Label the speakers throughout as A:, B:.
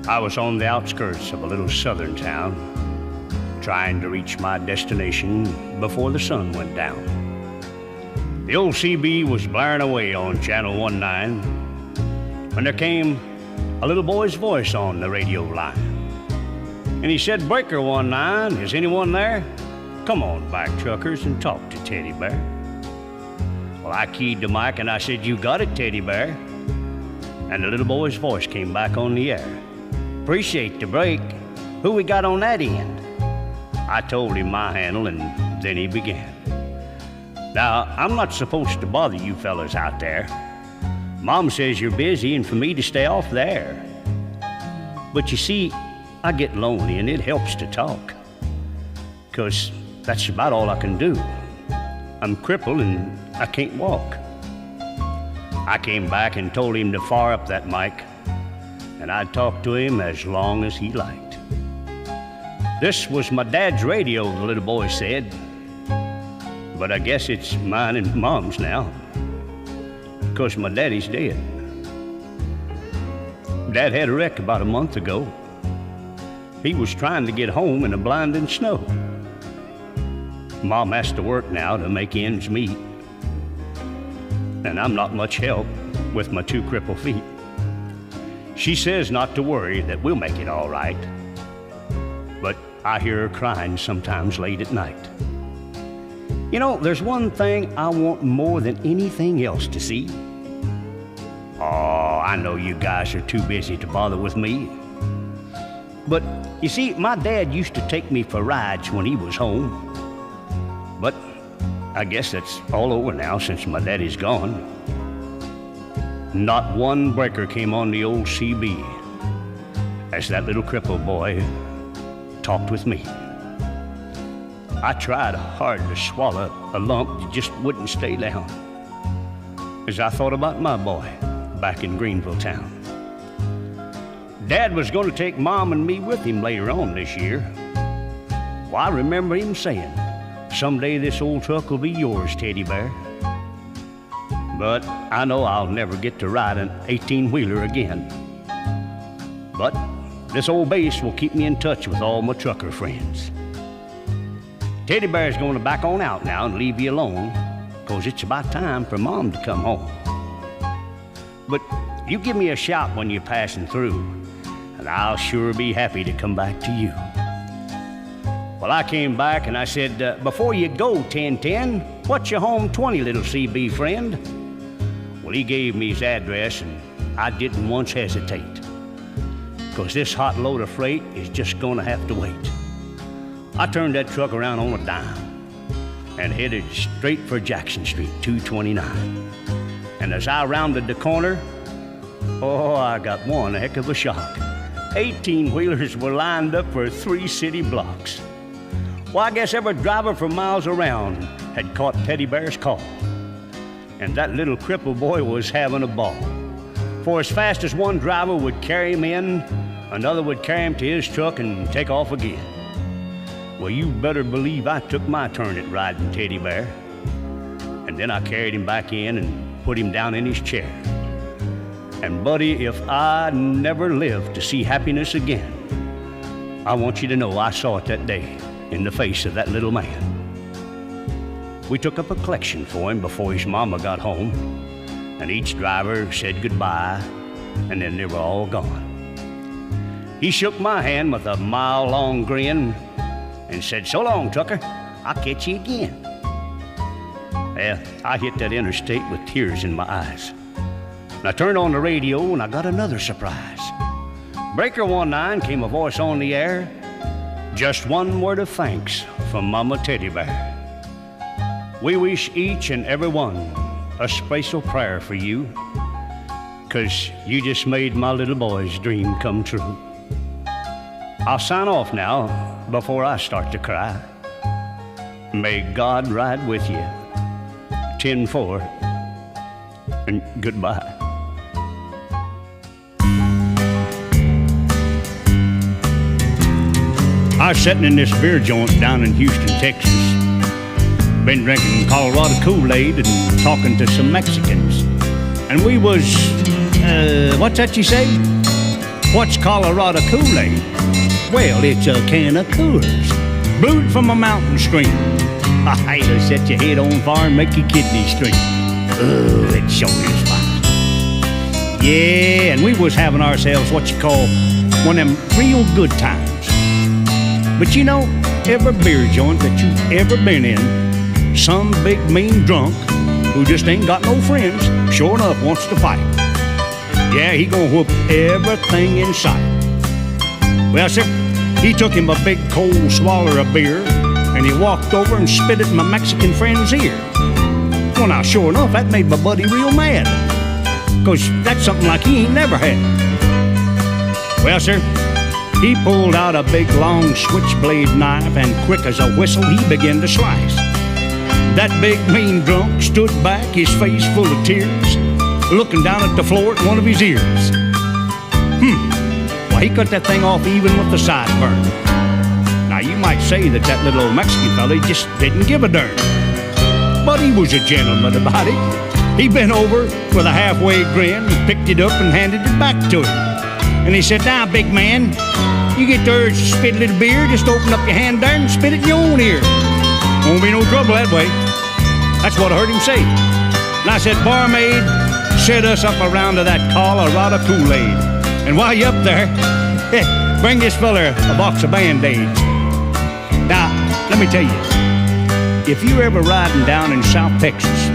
A: I was on the outskirts of a little southern town, trying to reach my destination before the sun went down. The old CB was blaring away on Channel 19 when there came a little boy's voice on the radio line. And he said, "Breaker 19, is anyone there? Come on back, truckers, and talk to Teddy Bear." Well, I keyed the mic and I said, "You got it, Teddy Bear." And the little boy's voice came back on the air. "Appreciate the break. Who we got on that end?" I told him my handle, and then he began. "Now, I'm not supposed to bother you fellas out there. Mom says you're busy and for me to stay off the air. But you see, I get lonely and it helps to talk, 'cause that's about all I can do. I'm crippled and I can't walk." I came back and told him to fire up that mic, and I'd talk to him as long as he liked. "This was my dad's radio," the little boy said, "but I guess it's mine and Mom's now, 'cause my daddy's dead. Dad had a wreck about a month ago. He was trying to get home in the blinding snow. Mom has to work now to make ends meet, and I'm not much help with my 2 crippled feet. She says not to worry, that we'll make it all right, but I hear her crying sometimes late at night. You know, there's one thing I want more than anything else to see. Oh, I know you guys are too busy to bother with me, but you see, my dad used to take me for rides when he was home. But I guess that's all over now since my daddy's gone. Not one breaker came on the old CB as that little crippled boy talked with me. I tried hard to swallow a lump that just wouldn't stay down as I thought about my boy back in Greenville town. Dad was going to take Mom and me with him later on this year. Well, I remember him saying, "Someday this old truck will be yours, Teddy Bear." But I know I'll never get to ride an 18-wheeler again. But this old base will keep me in touch with all my trucker friends. Teddy Bear's going to back on out now and leave you alone, 'cause it's about time for Mom to come home. But you give me a shout when you're passing through, and I'll sure be happy to come back to you. Well, I came back and I said, "Before you go, 1010, what's your home 20, little CB friend?" Well, he gave me his address, and I didn't once hesitate, 'cause this hot load of freight is just gonna have to wait. I turned that truck around on a dime and headed straight for Jackson Street, 229. And as I rounded the corner, oh, I got one heck of a shock. 18-wheelers were lined up for 3 city blocks. Well, I guess every driver for miles around had caught Teddy Bear's call. And that little crippled boy was having a ball. For as fast as one driver would carry him in, another would carry him to his truck and take off again. Well, you better believe I took my turn at riding Teddy Bear. And then I carried him back in and put him down in his chair. And buddy, if I never live to see happiness again, I want you to know I saw it that day in the face of that little man. We took up a collection for him before his mama got home, and each driver said goodbye, and then they were all gone. He shook my hand with a mile-long grin and said, "So long, trucker, I'll catch you again." Well, I hit that interstate with tears in my eyes. And I turned on the radio and I got another surprise. "Breaker 19," came a voice on the air. "Just one word of thanks from Mama Teddy Bear. We wish each and every one a special prayer for you, 'cause you just made my little boy's dream come true. I'll sign off now before I start to cry. May God ride with you. 10-4, and goodbye." I was sitting in this beer joint down in Houston, Texas. Been drinking Colorado Kool-Aid and talking to some Mexicans. And we was, what's that you say? What's Colorado Kool-Aid? Well, it's a can of Coolers, brewed from a mountain stream. It'll set your head on fire and make your kidneys stream. Oh, it sure is fine. Yeah, and we was having ourselves what you call one of them real good times. But you know, every beer joint that you've ever been in, some big mean drunk who just ain't got no friends, sure enough wants to fight. Yeah, he gonna whoop everything in sight. Well, sir, he took him a big cold swaller of beer, and he walked over and spit it in my Mexican friend's ear. Well, now, sure enough, that made my buddy real mad, 'cause that's something like he ain't never had. Well, sir, he pulled out a big, long switchblade knife, and quick as a whistle, he began to slice. That big, mean drunk stood back, his face full of tears, looking down at the floor at one of his ears. Well, he cut that thing off even with the sideburn. Now, you might say that that little old Mexican fella just didn't give a darn. But he was a gentleman about it. He bent over with a halfway grin, picked it up and handed it back to him. And he said, "Now, big man, you get the urge to spit a little beer, just open up your hand there and spit it in your own ear. Won't be no trouble that way." That's what I heard him say. And I said, "Barmaid, set us up a round of that Colorado Kool-Aid. And while you're up there, bring this fella a box of Band-Aids." Now, let me tell you, if you're ever riding down in South Texas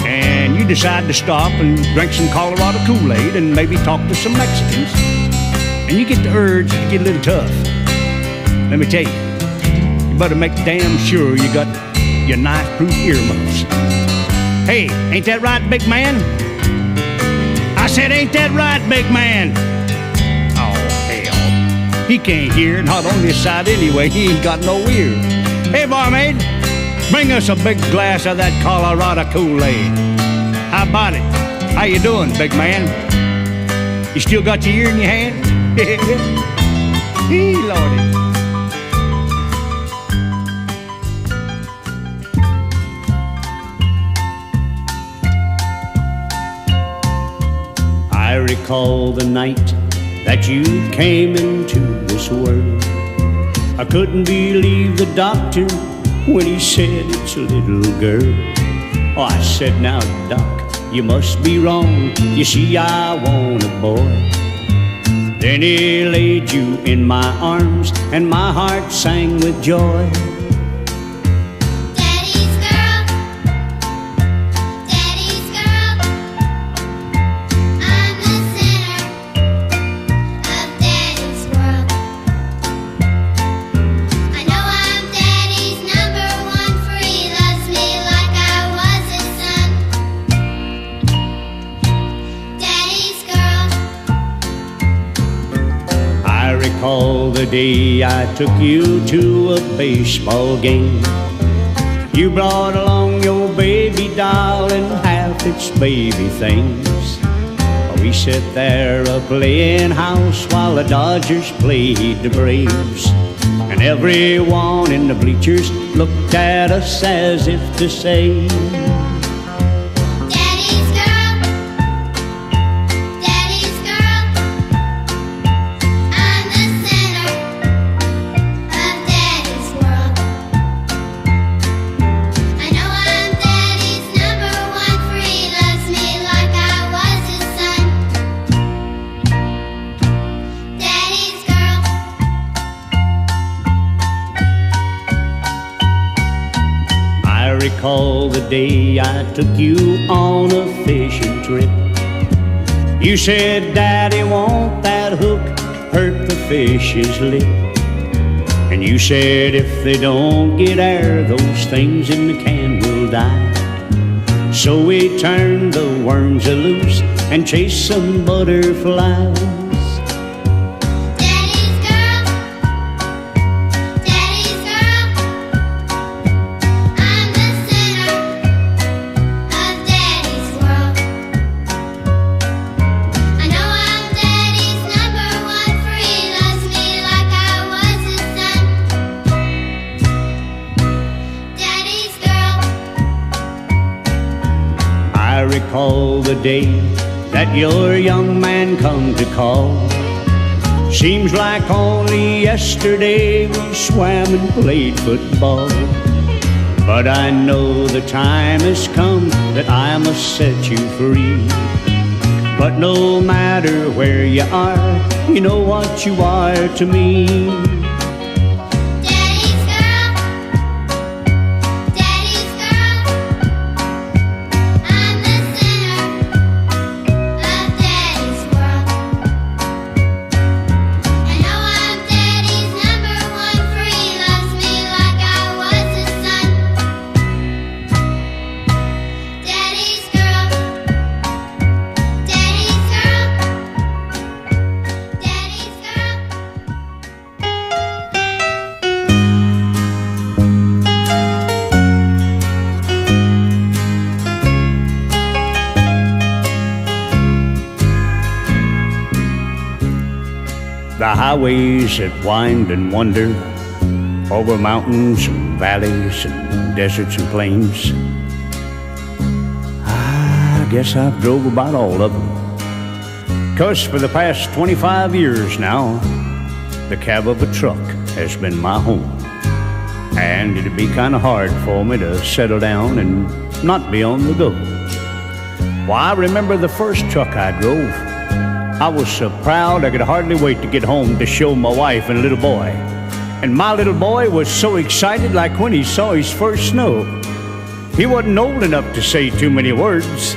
A: and you decide to stop and drink some Colorado Kool-Aid and maybe talk to some Mexicans, and you get the urge to get a little tough, let me tell you, you better make damn sure you got your knife-proof earmuffs. Hey, ain't that right, big man? I said, ain't that right, big man? Oh, hell. He can't hear, not on this side anyway. He ain't got no ear. Hey, barmaid, bring us a big glass of that Colorado Kool-Aid. How about it? How you doing, big man? You still got your ear in your hand? Hey, Lordy. I recall the night that you came into this world. I couldn't believe the doctor when he said it's a little girl. Oh, I said, "Now, doc, you must be wrong. You see, I want a boy." Then he laid you in my arms, and my heart sang with joy. All the day I took you to a baseball game. You brought along your baby doll and half its baby things. We sat there a-playing house while the Dodgers played the Braves. And everyone in the bleachers looked at us as if to say, recall the day I took you on a fishing trip. You said, "Daddy, won't that hook hurt the fish's lip?" And you said, "If they don't get air, those things in the can will die." So we turned the worms loose and chased some butterflies. I recall the day that your young man come to call. Seems like only yesterday we swam and played football. But I know the time has come that I must set you free. But no matter where you are, you know what you are to me.
B: Daddy's girl, Daddy's girl, I'm the center of Daddy's world. I know I'm Daddy's number one, for he loves me like I was his son. Daddy's girl, Daddy's girl, Daddy's girl.
A: The highways that wind and wander over mountains and valleys and deserts and plains, I guess I've drove about all of them. 'Cause for the past 25 years now, the cab of a truck has been my home. And it'd be kind of hard for me to settle down and not be on the go. Well, I remember the first truck I drove. I was so proud I could hardly wait to get home to show my wife and little boy. And my little boy was so excited like when he saw his first snow. He wasn't old enough to say too many words.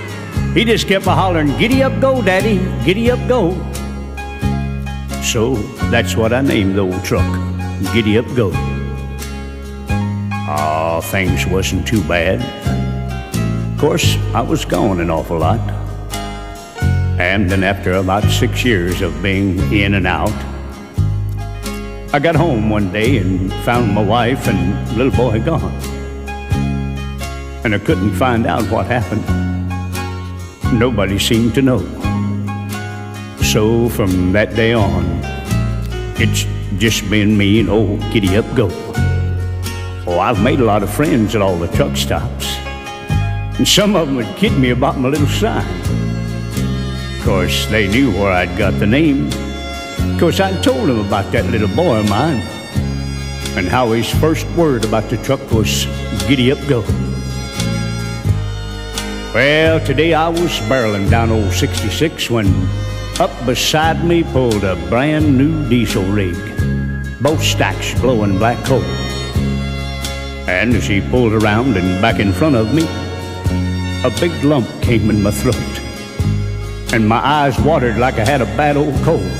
A: He just kept a-hollering, "Giddy up, go, Daddy, giddy up, go." So that's what I named the old truck, Giddy Up Go. Oh, things wasn't too bad. Of course, I was gone an awful lot. And then after about 6 years of being in and out, I got home one day and found my wife and little boy gone. And I couldn't find out what happened. Nobody seemed to know. So from that day on, it's just been me and old Giddy Up Go. Oh, I've made a lot of friends at all the truck stops. And some of them would kid me about my little sign. Of course, they knew where I'd got the name. Of course, I told them about that little boy of mine and how his first word about the truck was Giddy Up Go. Well, today I was barreling down old 66 when up beside me pulled a brand new diesel rig, both stacks blowing black coal. And as he pulled around and back in front of me, a big lump came in my throat, and my eyes watered like I had a bad old cold.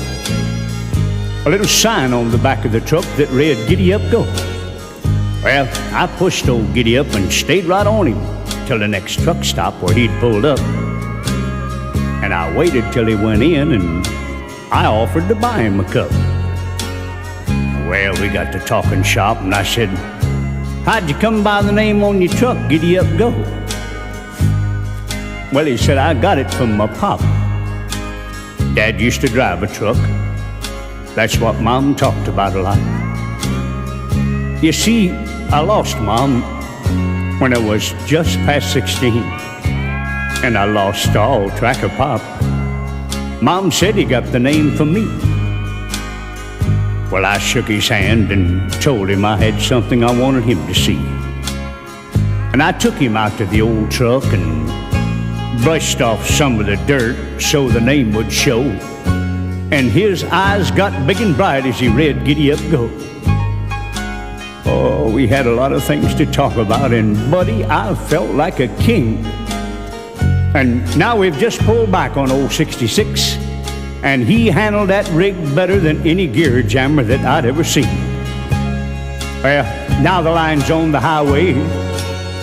A: A little sign on the back of the truck that read, "Giddy Up Go." Well, I pushed old Giddy Up and stayed right on him till the next truck stop where he'd pulled up. And I waited till he went in, and I offered to buy him a cup. Well, we got to talking shop, and I said, "How'd you come by the name on your truck, Giddy Up Go?" Well, he said, "I got it from my pop. Dad used to drive a truck. That's what Mom talked about a lot." You see, I lost Mom when I was just past 16, and I lost all track of Pop. Mom said he got the name from me. Well, I shook his hand and told him I had something I wanted him to see. And I took him out to the old truck and brushed off some of the dirt so the name would show. And his eyes got big and bright as he read Giddy Up Go. Oh, we had a lot of things to talk about, and buddy, I felt like a king. And now we've just pulled back on old 66, and he handled that rig better than any gear jammer that I'd ever seen. Well, now the lines on the highway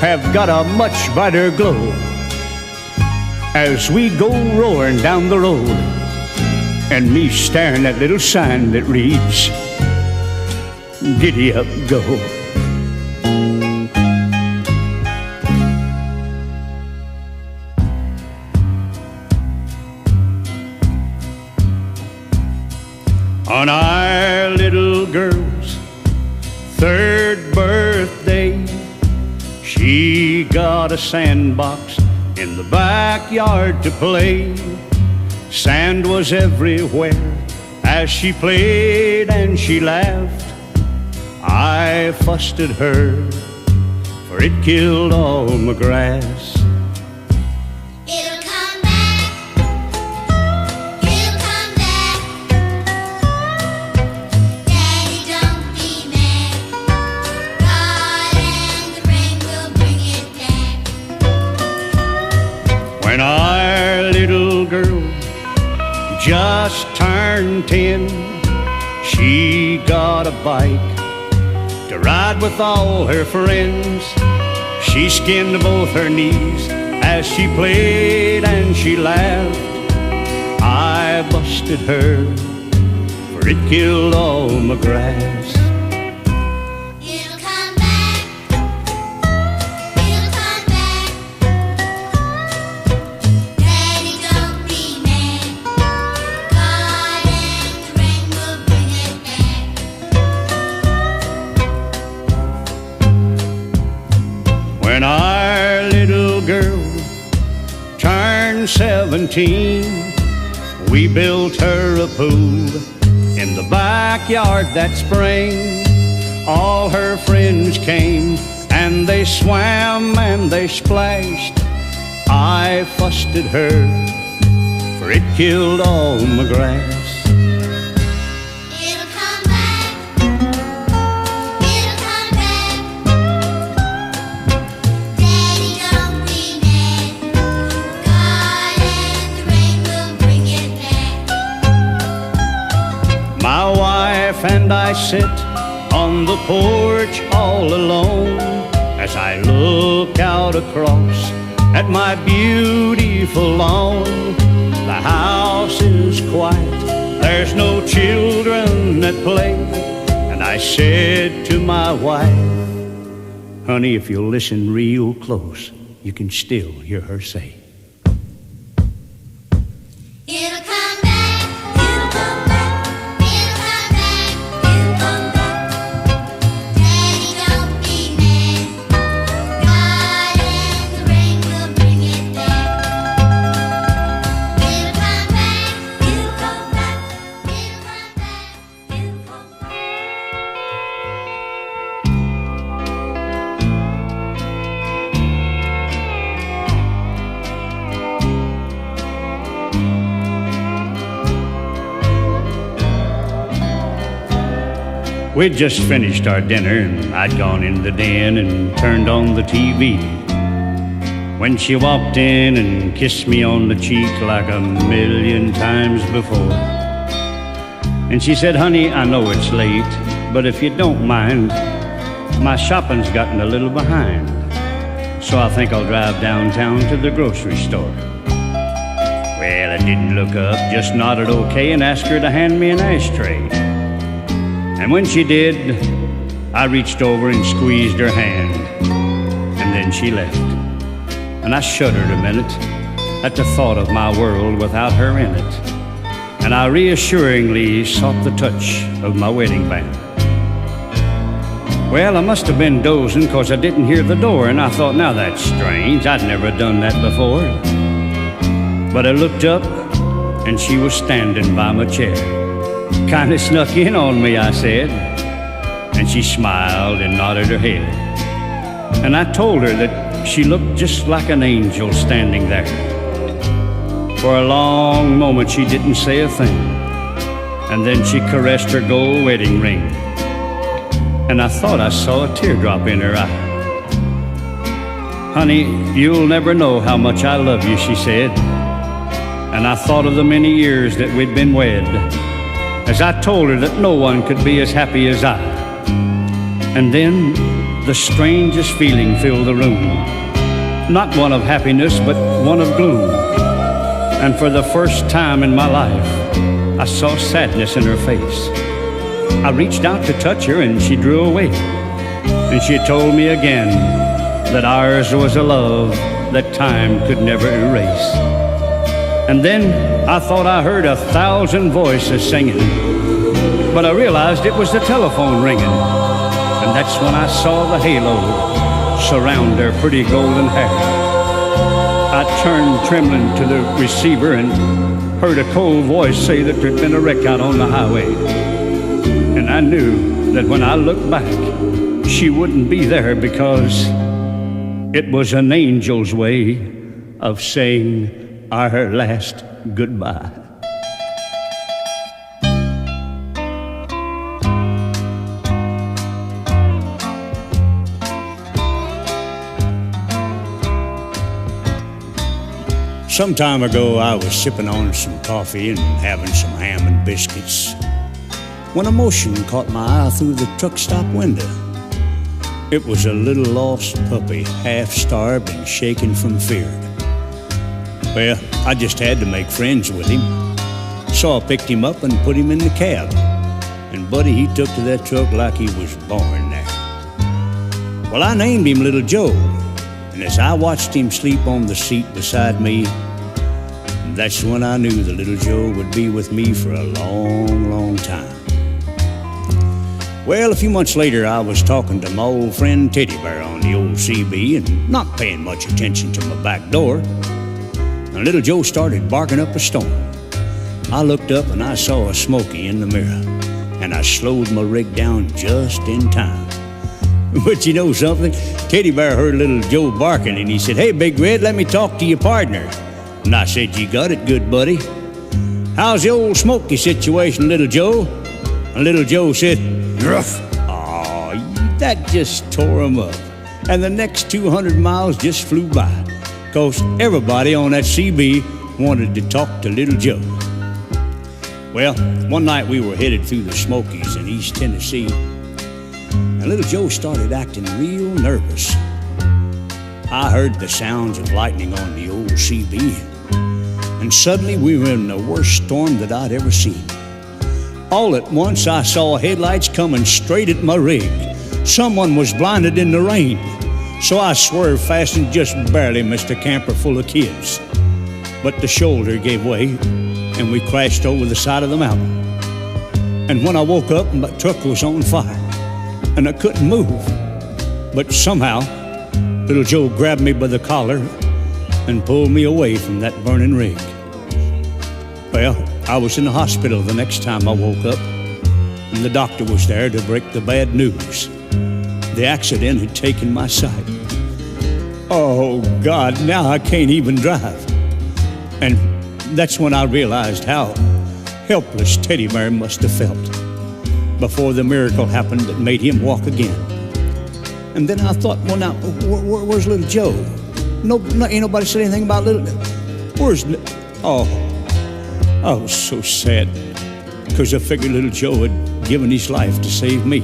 A: have got a much brighter glow as we go roaring down the road, and me staring at little sign that reads, "Giddy Up Go." On our little girl's 3rd birthday, she got a sandbox in the backyard to play. Sand was everywhere as she played and she laughed. I fussed at her, for it killed all my grass.
B: It'll come back. It'll come back. Daddy, don't be mad. God and the rain will bring it back.
A: When our little girl just turned 10, she got a bike to ride with all her friends. She skinned both her knees as she played and she laughed. I busted her, for it killed all my grass.
B: It'll come back. It'll come back. Daddy, don't be mad. God and the rain will bring it back.
A: When our little girl turned 17, we built her a pool in the backyard that spring. All her friends came and they swam and they splashed. I fussed at her, for it killed all my grass.
B: It'll come back. It'll come back. Daddy, don't be mad. God and the rain will bring it back.
A: My wife and I sit on the porch all alone as I look out across at my beautiful lawn. The house is quiet, there's no children at play, and I said to my wife, honey, if you'll listen real close, you can still hear her say,
B: It'll come back. It'll come back. It'll come back. It'll come back. Daddy, don't be mad. God and the rain will bring it back. It'll come back. It'll come back. It'll come back. It'll come back.
A: We'd just finished our dinner and I'd gone in the den and turned on the TV when she walked in and kissed me on the cheek like a million times before. And she said, honey, I know it's late, but if you don't mind, my shopping's gotten a little behind, so I think I'll drive downtown to the grocery store. Well, I didn't look up, just nodded okay and asked her to hand me an ashtray. And when she did, I reached over and squeezed her hand, and then she left. And I shuddered a minute at the thought of my world without her in it. And I reassuringly sought the touch of my wedding band. Well, I must have been dozing, 'cause I didn't hear the door, and I thought, now that's strange, I'd never done that before. But I looked up, and she was standing by my chair. Kinda snuck in on me, I said, and she smiled and nodded her head. And I told her that she looked just like an angel standing there. For a long moment she didn't say a thing, and then she caressed her gold wedding ring, and I thought I saw a teardrop in her eye. Honey, you'll never know how much I love you, she said. And I thought of the many years that we'd been wed, as I told her that no one could be as happy as I. And then the strangest feeling filled the room, not one of happiness, but one of gloom. And for the first time in my life, I saw sadness in her face. I reached out to touch her, and she drew away. And she told me again that ours was a love that time could never erase. And then I thought I heard 1,000 voices singing, but I realized it was the telephone ringing. And that's when I saw the halo surround her pretty golden hair. I turned trembling to the receiver and heard a cold voice say that there'd been a wreck out on the highway. And I knew that when I looked back, she wouldn't be there because it was an angel's way of saying our last goodbye.
C: Some time ago, I was sipping on some coffee and having some ham and biscuits when a motion caught my eye through the truck stop window. It was a little lost puppy, half-starved and shaking from fear. Well, I just had to make friends with him, so I picked him up and put him in the cab. And buddy, he took to that truck like he was born there. Well, I named him Little Joe, and as I watched him sleep on the seat beside me, that's when I knew that Little Joe would be with me for a long, long time. Well, a few months later, I was talking to my old friend Teddy Bear on the old CB and not paying much attention to my back door. And Little Joe started barking up a storm. I looked up and I saw a Smoky in the mirror, and I slowed my rig down just in time. But you know something? Teddy Bear heard Little Joe barking and he said, "Hey, Big Red, let me talk to your partner." And I said, "You got it, good buddy. How's the old Smoky situation, Little Joe?" And Little Joe said, "Rough." Aw, that just tore him up. And the next 200 miles just flew by, 'cause everybody on that CB wanted to talk to Little Joe. Well, one night we were headed through the Smokies in East Tennessee, and Little Joe started acting real nervous. I heard the sounds of lightning on the old CB, and suddenly we were in the worst storm that I'd ever seen. All at once I saw headlights coming straight at my rig. Someone was blinded in the rain, so I swerved fast and just barely missed a camper full of kids. But the shoulder gave way, and we crashed over the side of the mountain. And when I woke up, my truck was on fire, and I couldn't move. But somehow, Little Joe grabbed me by the collar and pulled me away from that burning rig. Well, I was in the hospital the next time I woke up, and the doctor was there to break the bad news. The accident had taken my sight. Oh, God, now I can't even drive. And that's when I realized how helpless Teddy Bear must have felt before the miracle happened that made him walk again. And then I thought, well, now, where's Little Joe? Ain't nobody said anything about Oh, I was so sad, because I figured Little Joe had given his life to save me.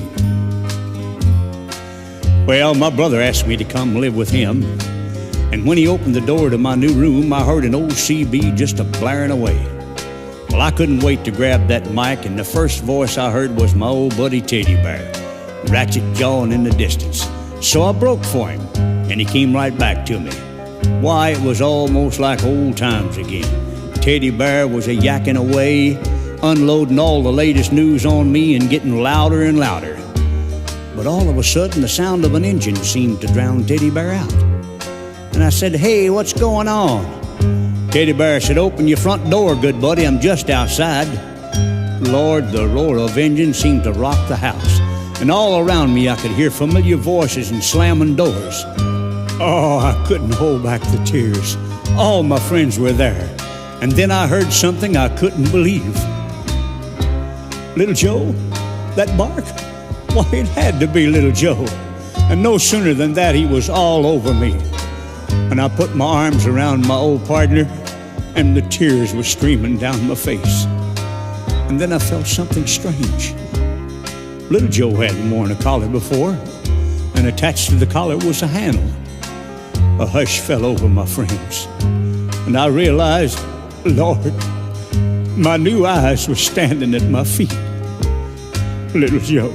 C: Well, my brother asked me to come live with him, and when he opened the door to my new room, I heard an old CB just a-blaring away. Well, I couldn't wait to grab that mic, and the first voice I heard was my old buddy Teddy Bear, ratchet-jawing in the distance. So I broke for him, and he came right back to me. Why, it was almost like old times again. Teddy Bear was a-yakking away, unloading all the latest news on me and getting louder and louder. But all of a sudden, the sound of an engine seemed to drown Teddy Bear out. And I said, "Hey, what's going on?" Teddy Bear said, "Open your front door, good buddy, I'm just outside." Lord, the roar of engine seemed to rock the house, and all around me I could hear familiar voices and slamming doors. Oh, I couldn't hold back the tears. All my friends were there. And then I heard something I couldn't believe. Little Joe? That bark? Why, it had to be Little Joe. And no sooner than that, he was all over me. And I put my arms around my old partner, and the tears were streaming down my face. And then I felt something strange. Little Joe hadn't worn a collar before, and attached to the collar was a handle. A hush fell over my friends, and I realized, Lord, my new eyes were standing at my feet. Little Joe.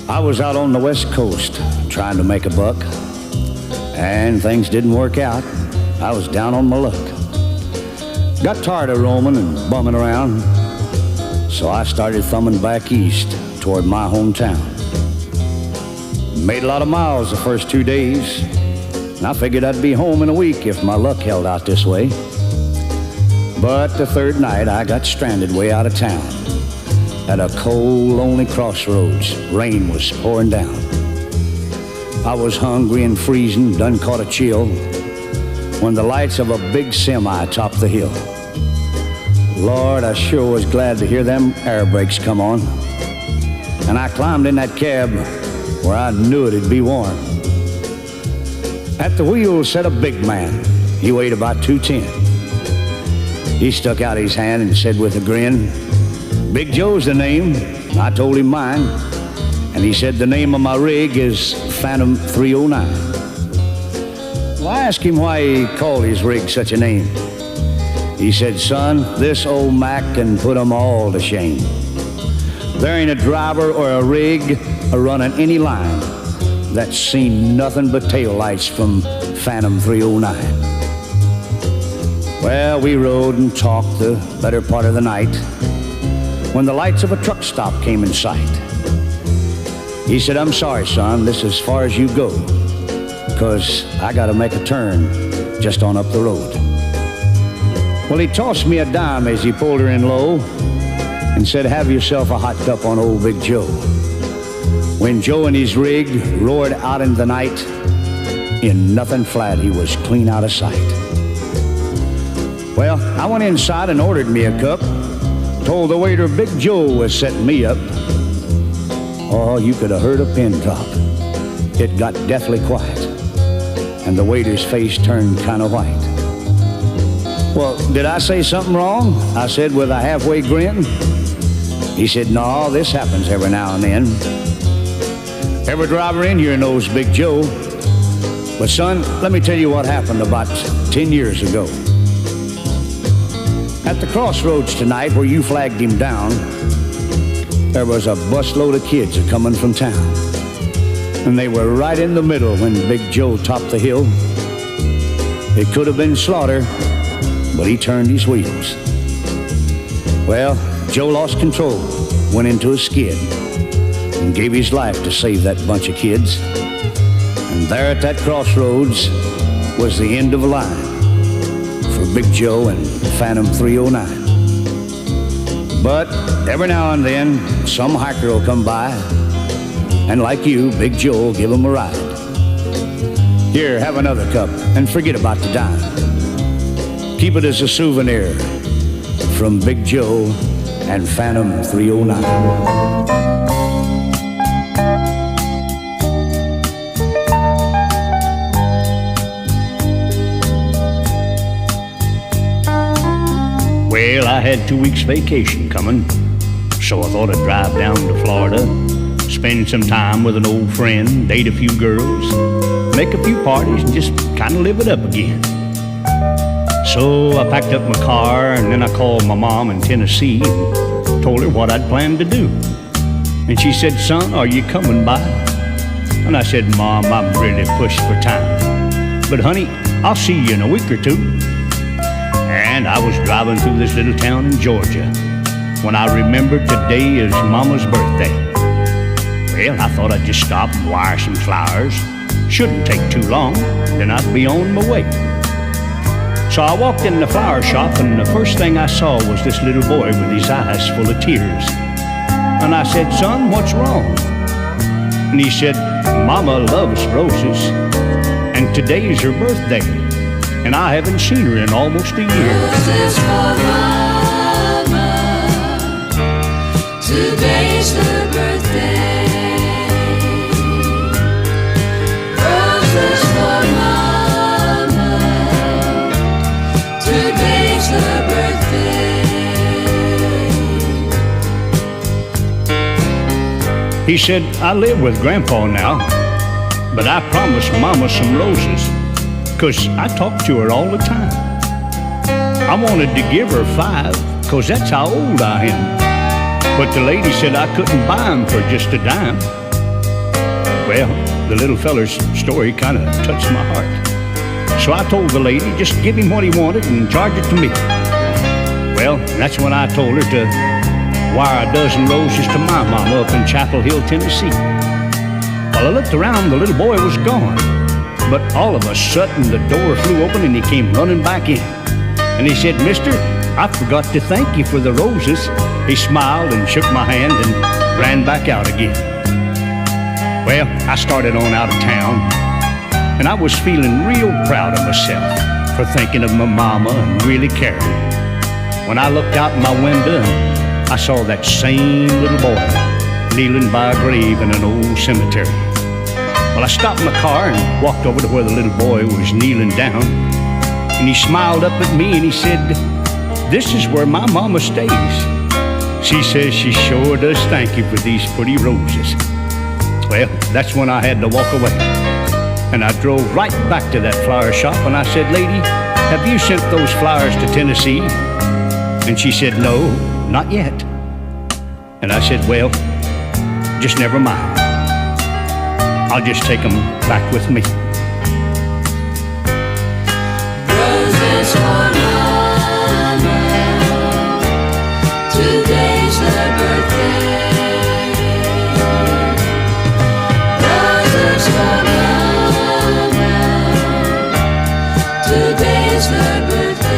C: I was out on the West Coast trying to make a buck, and things didn't work out. I was down on my luck. Got tired of roaming and bumming around, So I started thumbing back east toward my hometown. Made a lot of miles the first 2 days, and I figured I'd be home in a week if my luck held out this way. But the third night, I got stranded way out of town at a cold, lonely crossroads. Rain was pouring down. I was hungry and freezing, done caught a chill, when the lights of a big semi topped the hill. Lord, I sure was glad to hear them air brakes come on. And I climbed in that cab where I knew it'd be warm. At the wheel sat a big man. He weighed about 210. He stuck out his hand and said with a grin, "Big Joe's the name." I told him mine. And he said the name of my rig is Phantom 309. Well, I asked him why he called his rig such a name. He said, "Son, this old Mac can put 'em all to shame. There ain't a driver or a rig a-running any line that's seen nothing but taillights from Phantom 309. Well, we rode and talked the better part of the night when the lights of a truck stop came in sight. He said, "I'm sorry, son, this is as far as you go, 'cause I gotta make a turn just on up the road." Well, he tossed me a dime as he pulled her in low and said, "Have yourself a hot cup on old Big Joe." When Joe and his rig roared out into the night, in nothing flat, he was clean out of sight. Well, I went inside and ordered me a cup, told the waiter Big Joe was setting me up. Oh, you could have heard a pin drop. It got deathly quiet, and the waiter's face turned kind of white. "Well, did I say something wrong?" I said with a halfway grin. He said, "No, this happens every now and then. Every driver in here knows Big Joe. But son, let me tell you what happened about 10 years ago. At the crossroads tonight where you flagged him down, there was a busload of kids a-coming from town. And they were right in the middle when Big Joe topped the hill. It could have been slaughter, but he turned his wheels. Well, Joe lost control, went into a skid, and gave his life to save that bunch of kids. And there at that crossroads was the end of a line for Big Joe and Phantom 309. But every now and then, some hiker will come by, and like you, Big Joe will give him a ride. Here, have another cup, and forget about the dime. Keep it as a souvenir from Big Joe and Phantom 309.
A: Well, I had 2 weeks vacation coming, so I thought I'd drive down to Florida, spend some time with an old friend, date a few girls, make a few parties, and just kind of live it up again. So I packed up my car, and then I called my mom in Tennessee and told her what I'd planned to do. And she said, "Son, are you coming by?" And I said, "Mom, I'm really pushed for time. But honey, I'll see you in a week or two." And I was driving through this little town in Georgia when I remembered today is Mama's birthday. Well, I thought I'd just stop and wire some flowers. Shouldn't take too long, then I'd be on my way. So I walked in the flower shop, and the first thing I saw was this little boy with his eyes full of tears. And I said, "Son, what's wrong?" And he said, "Mama loves roses, and today's her birthday, and I haven't seen her in almost a year."
D: Roses for Mama, today's her birthday. Roses for Mama, today's her birthday.
A: He said, "I live with Grandpa now, but I promised Mama some roses, 'cause I talk to her all the time. I wanted to give her 5, 'cause that's how old I am. But the lady said I couldn't buy them for just a dime." Well, the little feller's story kind of touched my heart. So I told the lady, just give him what he wanted and charge it to me. Well, that's when I told her to
C: wire a dozen roses to my mama up in Chapel Hill, Tennessee. Well, I looked around, the little boy was gone. But all of a sudden, the door flew open and he came running back in. And he said, "Mister, I forgot to thank you for the roses." He smiled and shook my hand and ran back out again. Well, I started on out of town, and I was feeling real proud of myself for thinking of my mama and really caring. When I looked out my window, I saw that same little boy kneeling by a grave in an old cemetery. Well, I stopped my car and walked over to where the little boy was kneeling down, and he smiled up at me and he said, "This is where my mama stays. She says she sure does thank you for these pretty roses." Well, that's when I had to walk away. And I drove right back to that flower shop and I said, "Lady, have you sent those flowers to Tennessee?" And she said, "No, not yet." And I said, "Well, just never mind. I'll just take them back with me."
D: Roses for Mama, today's her birthday. Roses for Mama, today's her birthday.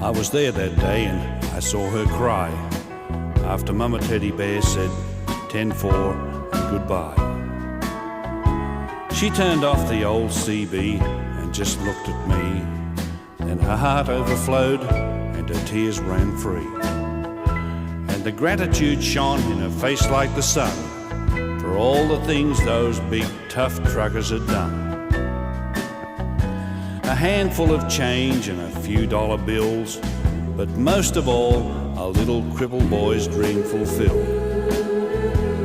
E: I was there that day and I saw her cry after Mama Teddy Bear said 10-4 and goodbye. She turned off the old CB and just looked at me. Then her heart overflowed and her tears ran free. And the gratitude shone in her face like the sun for all the things those big tough truckers had done. A handful of change and a few dollar bills, but most of all, a little crippled boy's dream fulfilled.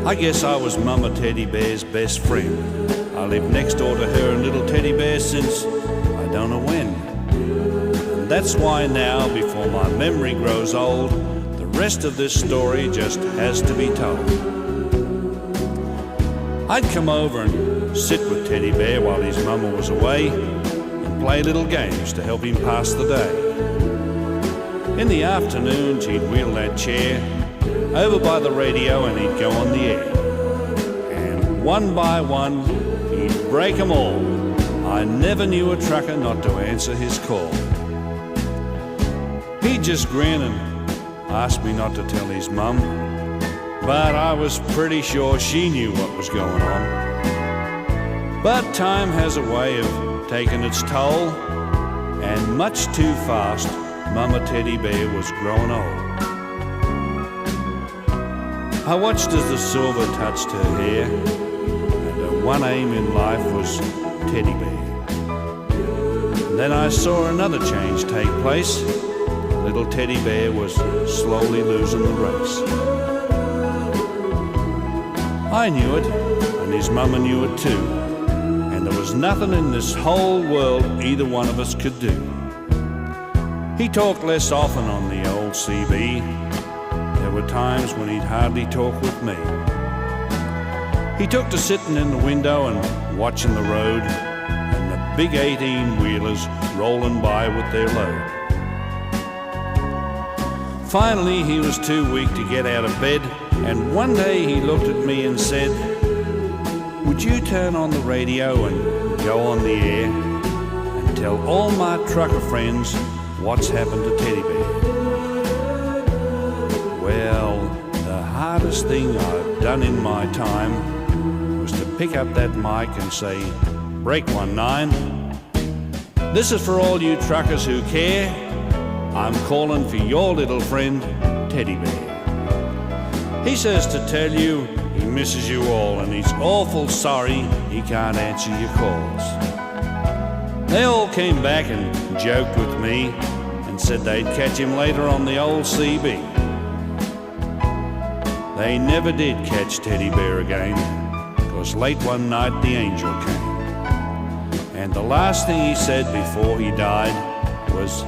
E: I guess I was Mama Teddy Bear's best friend. I lived next door to her and little teddy bear since I don't know when. And that's why now, before my memory grows old, the rest of this story just has to be told. I'd come over and sit with Teddy Bear while his mama was away, play little games to help him pass the day. In the afternoon, she'd wheel that chair over by the radio and he'd go on the air. And one by one, he'd break 'em all. I never knew a trucker not to answer his call. He'd just grin and ask me not to tell his mum, but I was pretty sure she knew what was going on. But time has a way of taken its toll, and much too fast, Mama Teddy Bear was growing old. I watched as the silver touched her hair, and her one aim in life was Teddy Bear. And then I saw another change take place. Little Teddy Bear was slowly losing the race. I knew it, and his mama knew it too. There was nothing in this whole world either one of us could do. He talked less often on the old CB. There were times when he'd hardly talk with me. He took to sitting in the window and watching the road and the big 18-wheelers rolling by with their load. Finally, he was too weak to get out of bed, and one day he looked at me and said, "Would you turn on the radio and go on the air and tell all my trucker friends what's happened to Teddy Bear?" Well, the hardest thing I've done in my time was to pick up that mic and say, "Break 1-9. This is for all you truckers who care. I'm calling for your little friend, Teddy Bear. He says to tell you he misses you all, and he's awful sorry he can't answer your calls." They all came back and joked with me and said they'd catch him later on the old CB. They never did catch Teddy Bear again, 'cause late one night the angel came. And the last thing he said before he died was,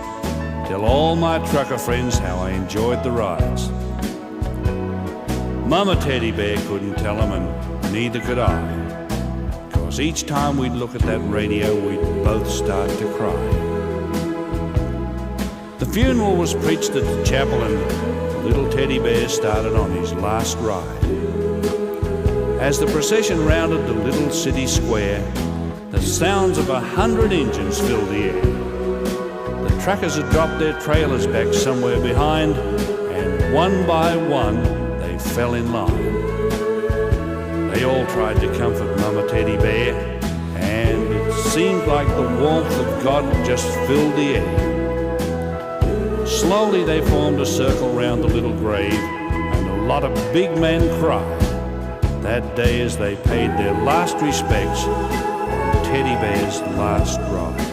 E: tell all my trucker friends how I enjoyed the rides. Mama Teddy Bear couldn't tell them, and neither could I. 'Cause each time we'd look at that radio, we'd both start to cry. The funeral was preached at the chapel, and little Teddy Bear started on his last ride. As the procession rounded the little city square, the sounds of 100 engines filled the air. The truckers had dropped their trailers back somewhere behind, and one by one they fell in line. They all tried to comfort Mama Teddy Bear, and it seemed like the warmth of God just filled the air. Slowly they formed a circle round the little grave, and a lot of big men cried that day as they paid their last respects on Teddy Bear's last ride.